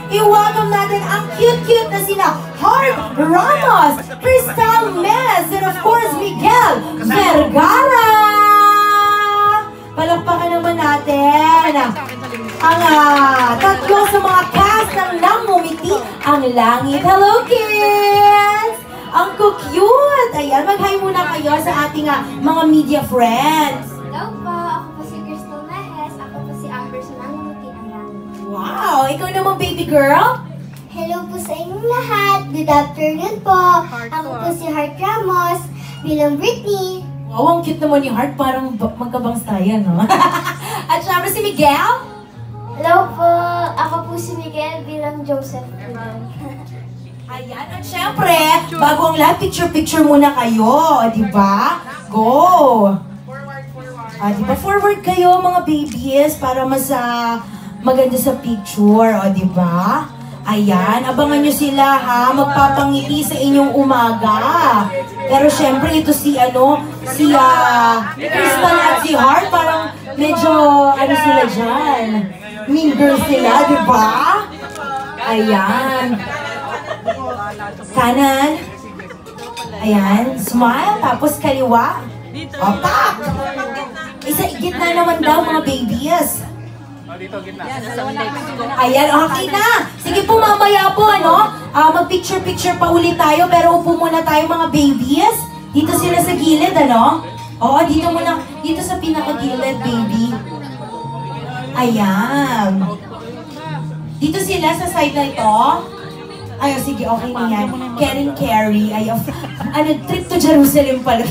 i-welcome natin ang cute-cute na sina Heart Ramos, Crystal Mez, and of course, Miguel Vergara! Palakpakan naman natin ang tatlo sa mga cast ng Nang Ngumiti ang Langit. Hello, kids! Ang cute! Ayan, mag-hi muna kayo sa ating mga media friends. Hello po, ako po si Crystal Mez. Ako po si Amber sa Nang Ngumiti ang Langit. Wow! Ikaw naman, baby girl? Hello po sa inyong lahat. Good afternoon po. Ako po si Heart Ramos bilang Britney. Wow, ang cute naman yung Heart. Parang magkabangstayan, no? At syempre si Miguel? Hello po, ako po si Miguel bilang Joseph. Ayan, at syempre, bago ang lahat, picture-picture muna kayo, di ba? Go! Di ba? Forward kayo, mga babies, para mas maganda sa picture, di ba? Ayan, abangan nyo sila, ha? Magpapangiti sa inyong umaga. Pero syempre, ito si Crystal at si Heart, parang medyo, sila dyan? Mean girls sila, di ba? Ayan. Kanan. Ayan. Smile. Tapos kaliwa. Otak. Isa gitna naman daw, mga babies. Ayan, okay na. Sige po, mamaya po, mag-picture-picture pa ulit tayo. Pero upo muna tayo, mga babies. Dito sila sa gilid, Oo, dito muna. Dito sa pinaka-gilid, baby. Ayan. Dito sila sa side na ito. Ay, sige, okay na yan. Carry. Ay, trip to Jerusalem pala.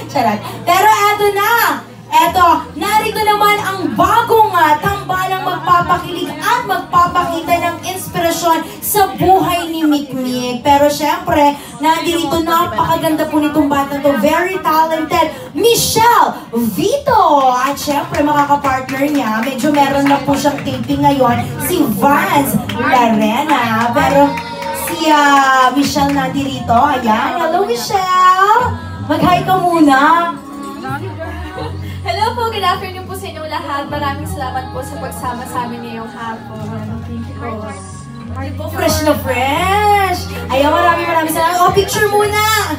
Charot. Pero eto na. Narito naman ang bagong tambalang magpapakilig at magpapakita ng inspirasyon sa buhay ni Mikmik. Pero syempre, nandito napakaganda po nitong bata to. Very talented, Michelle Vito. At syempre, makakapartner niya, medyo meron na po siyang taping ngayon, si Vance Larena. Pero si Michelle nandito. Ayan, hello Michelle! Mag-hi ka muna. Hello po, good afternoon po sa inyong lahat. Maraming salamat po sa pagsama sa amin ngayong hapon. Thank you po. Fresh na fresh! Ayaw, maraming salamat. Picture muna!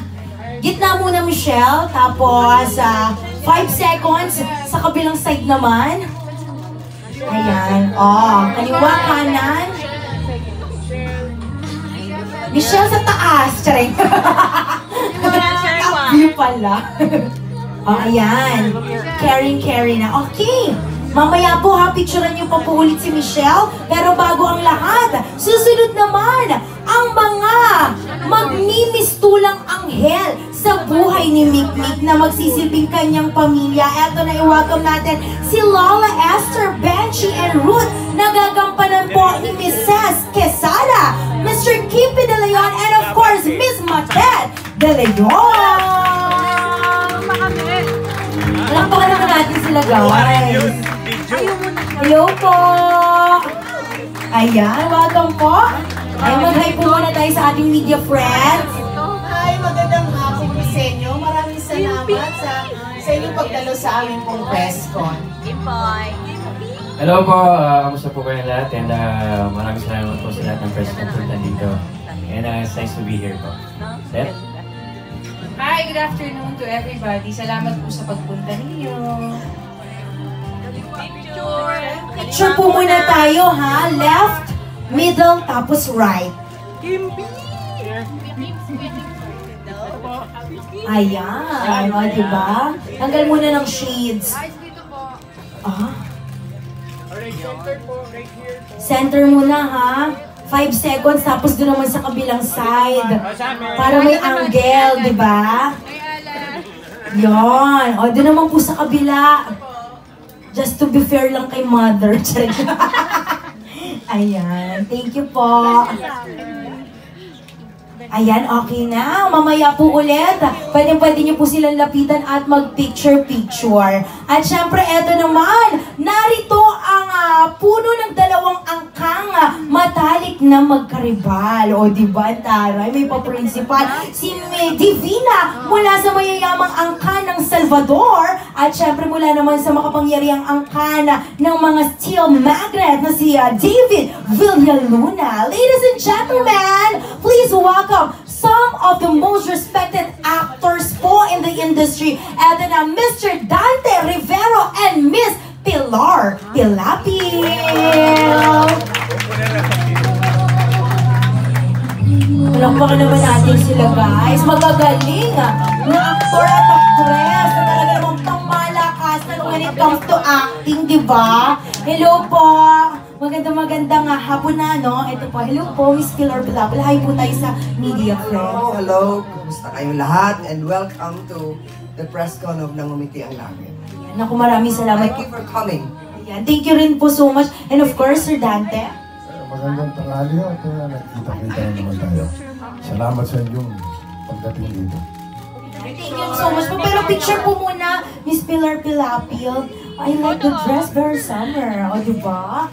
Gitna muna, Michelle. Tapos, 5 seconds sa kabilang side naman. Ayan. Kaliwa, kanan. Michelle sa taas. Charing. Top view pala. Ayan. Carry na. Okay. Mamaya po picturean niyo pa po ulit si Michelle. Pero bago ang lahat, susunod naman ang mga magmimistulang anghel sa buhay ni Mikmik na magsisilbing kanyang pamilya. Eto na, i-welcome natin si Lola Esther, Benchi, and Ruth. Nagagampanan po ni Mrs. Quesada, Mr. Kipi De Leon, and of course, Miss Matet De Leon. Lampakan naman natin sila, guys. Hello po! Ayan, welcome po. Ay, mag-hi po muna tayo sa ating media friends. Hi, magandang hapon po sa inyo. Maraming salamat sa inyong pagdalo sa aming pong presscon. Hello po, kamusta po kayo lahat? And maraming salamat po sa lahat ng presscon po nandito. And it's nice to be here po. Seth? Hi, good afternoon to everybody. Salamat po sa pagpunta ninyo. Picture po muna tayo, ha? Left, middle, tapos right. Ayan, diba? Tanggal muna ng shades. Center muna, ha? 5 seconds, tapos doon naman sa kabilang side. Para may angle, di ba? Yun. Doon naman po sa kabila. Just to be fair lang kay mother. Ayan. Thank you po. Ayan, okay na. Mamaya po ulit. Pwede niyo po silang lapitan at mag-picture-picture. At syempre, eto naman. Narito ang puno ng dalawang angkang matalik na magkaribal. O diba, taray, may pa-principal. Si Divina mula sa mayayamang angkan ng Salvador. At syempre mula naman sa makapangyariang angkan ng mga steel magnet na si David Villaluna. Ladies and gentlemen, please welcome some of the most respected actors po in the industry. Eto na, Mr. Dante Rivero and Miss Pilar Pilapil. Palakpakan naman natin sila, guys. Magagaling na aktor at actress na talaga namang pangmalakasan when it comes to acting, di ba? Hello po! Magandang hapon na, no? Ito po, hello po, Miss Pilar Pilapil. Hi po tayo sa media friend. Hello, kumusta kayong lahat? And welcome to the press con of Nangumiti ang Langit. Naku, maraming salamat. Thank you for coming. Ayan, thank you rin po so much. And of course, Sir Dante. Magandang tanghali at nagkita-kita naman tayo. Salamat sa inyong pagdating dito. Thank you so much po. Pero picture po muna, Miss Pilar Pilapil. I like the dress, very summer. O, diba?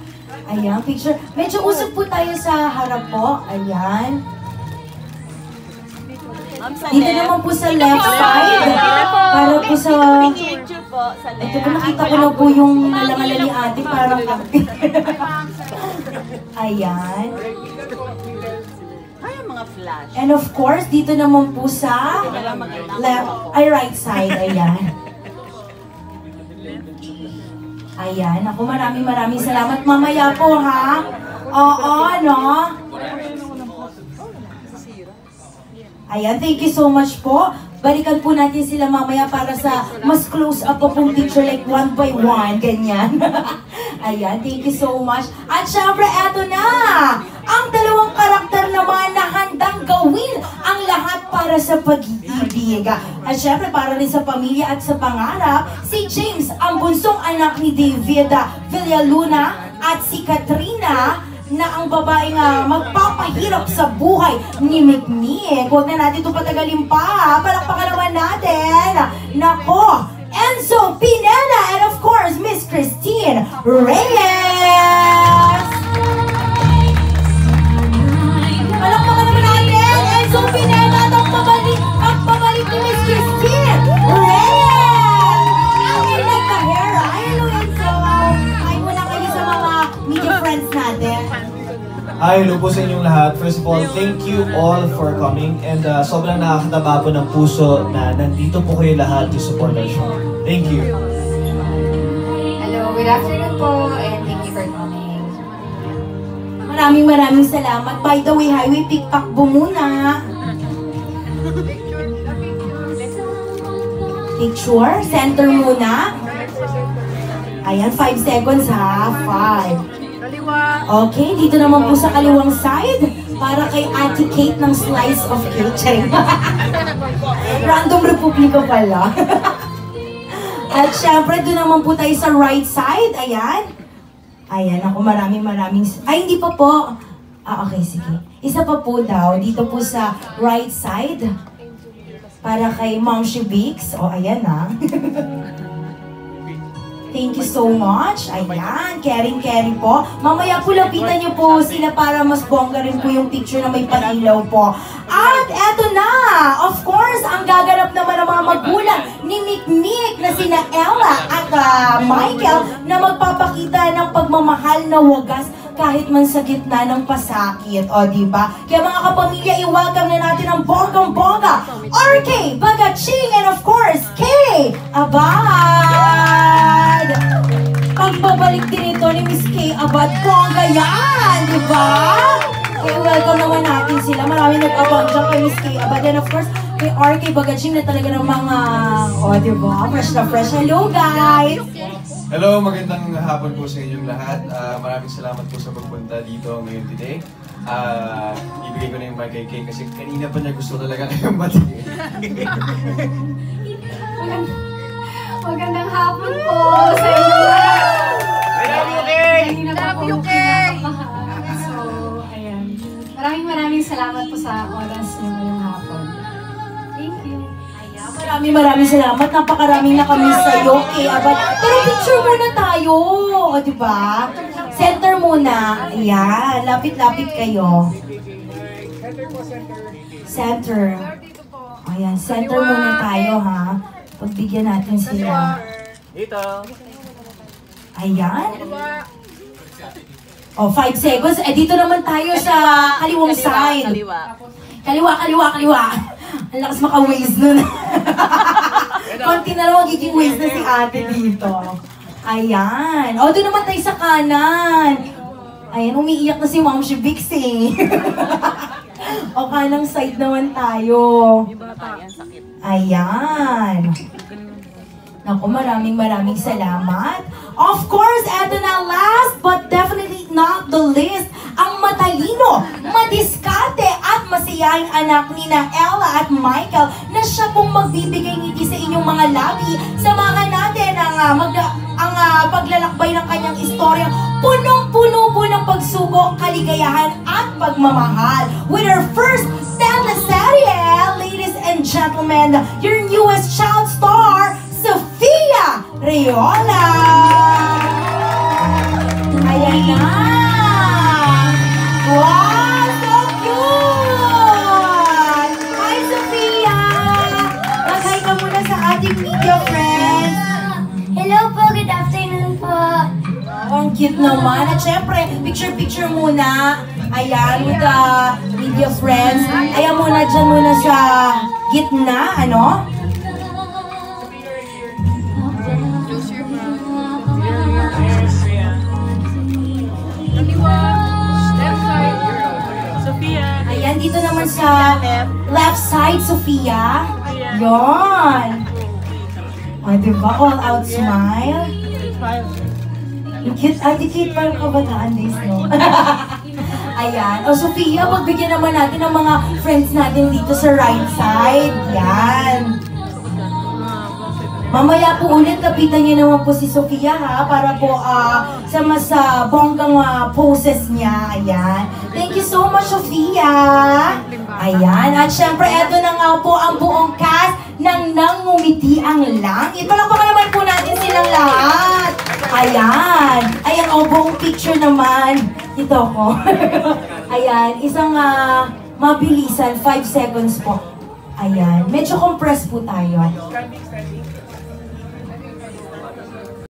Ayan, picture. Medyo usap po tayo sa harap po. Ayan. Dito naman po sa left side. Para po sa... Ito po, nakita ko na po yung nalangalan ni ate. Parang ayan. And of course, dito naman po sa left, right side. Ayan. Ayan. Ako, maraming salamat. Mamaya po, ha? Oo, no? Ayan, thank you so much po. Balikan po natin sila mamaya para sa mas close up po pong picture, like one by one, ganyan. Ayan, thank you so much. At syempre, eto na! Ang dalawang karakter naman na handang gawin ang lahat para sa pag-ibig. At syempre, para rin sa pamilya at sa pangarap, si James, ang bunsong anak ni David Villaluna, at si Katrina, na ang babaeng magpapahirap sa buhay ni Mikmik. Huwag na natin ito patagalin pa. Palakpakan naman natin. Nako, Enzo Pineda and of course, Miss Christine Reyes. Palakpakan naman natin. Enzo Pineda at ang pabalik ni Miss Christine Reyes. Ang ilag na hair. Hello, Enzo. Ay, muna kayo sa mga media friends natin. Hi, hello po sa inyong lahat. First of all, thank you all for coming. And sobrang nakakataba po ng puso na nandito po kayo lahat to support our show. Thank you. Hello, good afternoon po, and thank you for coming. Maraming salamat. By the way, highway pick takbo muna. Picture, center muna. Ayan, 5 seconds ha. 5. Okay, dito naman po sa kaliwang side. Para kay Ate Kate ng slice of cake. Charing. Random Republika pala. At syempre, doon naman po tayo sa right side. Ayan. Ayan, ako maraming... Ay, hindi pa po. Okay, sige. Isa pa po daw. Dito po sa right side. Para kay Mom Shibix. O, ayan na. Thank you so much. Ayan, caring po. Mamaya po lapitan niyo po sila para mas bongga rin po yung picture na may panilaw po. At eto na! Of course, ang gaganap naman ng mga magulang ni Mikmik na sina Ella at Michael na magpapakita ng pagmamahal na wagas kahit man sa gitna ng pasakit. O, diba? Kaya mga kapamilya, i-welcome na natin ang bonggang-bongga, RK Bagaching, and of course, Kay Abad! Pagbabalik din ito ni Miss Kay Abad, bongga yan! Diba? Kaya welcome naman natin sila. Maraming nag-abang dyan kay Miss Kay Abad. And of course, kay RK Bagaching na talaga ng mga, diba? Fresh na fresh. Hello, guys! Hello, magandang hapon po sa inyong lahat. Maraming salamat po sa pagpunta dito ngayon today. Ibigay ko na yung mic kay Kay kasi kanina pa niya gusto talaga kayong batiin. Magandang hapon po sa inyo lahat. I love you, Kay! Kanina pa po kinakabahan. So, ayan. Maraming salamat po sa oras niyo ngayong hapon. Thank you. Maraming salamat. Napakaraming na kami sa'yo, Kay Abad. Pero picture muna tayo. O, diba? Center muna. Ayan, lapit-lapit kayo. Center. Ayan, center muna tayo ha. Pagbigyan natin sila. Dito. Ayan. Oh, 5 seconds. Eh, dito naman tayo sa kaliwang side. Kaliwa. Ang lakas maka-waze nun. Konti na lang magiging waze na si ate dito. Ayan. O, doon naman tayo sa kanan. Ayan, umiiyak na si Ma'am Shibix eh. O, kanang side naman tayo. Ayan. Naku, maraming salamat. Of course, eto na last but definitely not the least, ang matalino, madiskarte at masayahing anak ni na Ella at Michael na siya pong magbibigay ngiti sa inyong mga labi. Samahan natin ang paglalakbay ng kanyang istorya. Punong-puno po ng pagsubok, kaligayahan at pagmamahal. With our first teleserye, ladies and gentlemen, your newest child star, Sofia Reola! Ayan na! Wow! So cute! Hi, Sofia! Mag-hi ka muna sa ating media friends. Hello po, good afternoon po. Oh, ang cute naman. At syempre, picture-picture muna. Ayan, with the media friends. Ayan muna dyan muna sa gitna, ano? Ayan, dito naman sa left side, Sofia. Yon. O, diba? All out smile. Cute, cute parang kabataan days, no? Ayan. O, Sofia, pagbigyan naman natin ng mga friends natin dito sa right side. Yan. Mamaya po ulit, lapitan niyo naman po si Sofia ha, para po sa mas bonggang poses niya. Ayan. Thank you so much, Sofia. Ayan. At syempre, eto na nga po ang buong cast ng Nangumiti ang Langit. Palakpakan naman po natin silang lahat. Ayan. Ayan, o, buong picture naman. Ito ko. Ayan. Isang mabilisan, 5 seconds po. Ayan. Medyo compressed po tayo.